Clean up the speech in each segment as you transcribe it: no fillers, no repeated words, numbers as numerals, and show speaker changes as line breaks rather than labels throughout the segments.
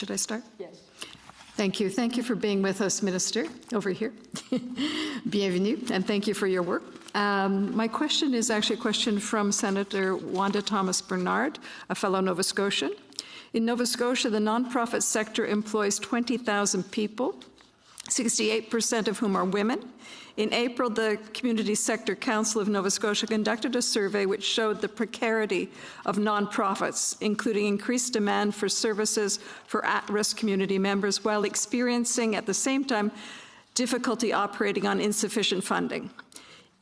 Should I start?
Yes.
Thank you. Thank you for being with us, Minister, over here. Bienvenue, and thank you for your work. My question is actually a question from Senator Wanda Thomas Bernard, a fellow Nova Scotian. In Nova Scotia, the nonprofit sector employs 20,000 people, 68% of whom are women. In April, the Community Sector Council of Nova Scotia conducted a survey which showed the precarity of nonprofits, including increased demand for services for at-risk community members, while experiencing at the same time difficulty operating on insufficient funding.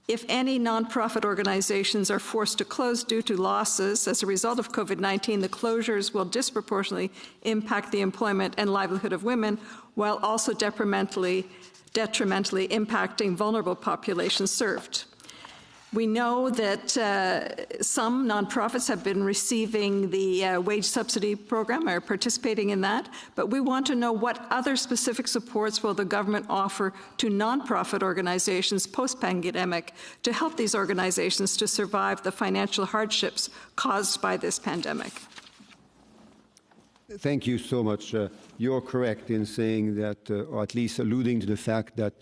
If any nonprofit organizations are forced to close due to losses as a result of COVID-19, the closures will disproportionately impact the employment and livelihood of women, while also detrimentally impacting vulnerable populations served. We know that some nonprofits have been receiving the wage subsidy program or participating in that, but we want to know what other specific supports will the government offer to nonprofit organizations post-pandemic to help these organizations to survive the financial hardships caused by this pandemic.
Thank you so much. You're correct in saying that, or at least alluding to the fact that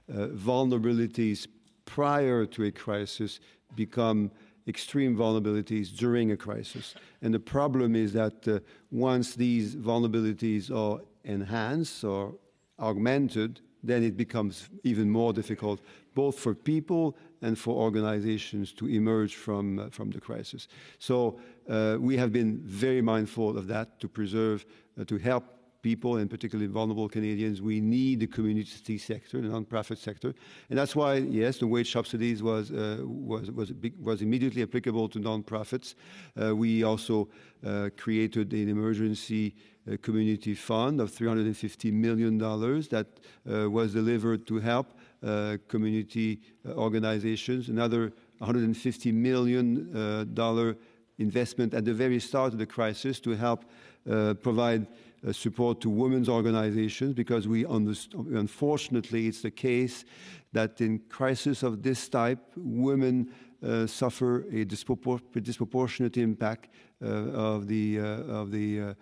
vulnerabilities prior to a crisis become extreme vulnerabilities during a crisis. And the problem is that once these vulnerabilities are enhanced or augmented, then it becomes even more difficult, both for people and for organizations to emerge from the crisis. So we have been very mindful of that to preserve, to help people, and particularly vulnerable Canadians. We need the community sector, the nonprofit sector, and that's why, yes, the wage subsidies was immediately applicable to nonprofits. We also created an emergency community fund of $350 million that was delivered to help community organizations. Another $150 million investment at the very start of the crisis to help provide support to women's organizations, because we unfortunately, it's the case that in crisis of this type, women suffer a disproportionate impact of the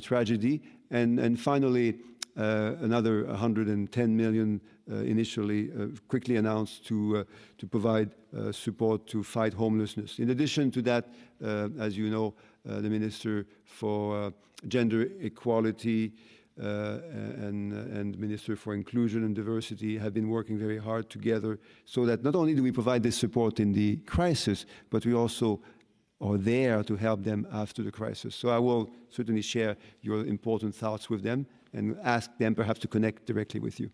tragedy. And finally, another $110 million initially quickly announced to provide support to fight homelessness. In addition to that, as you know, the Minister for Gender Equality and Minister for Inclusion and Diversity have been working very hard together so that not only do we provide this support in the crisis, but we also are there to help them after the crisis. So I will certainly share your important thoughts with them and ask them perhaps to connect directly with you.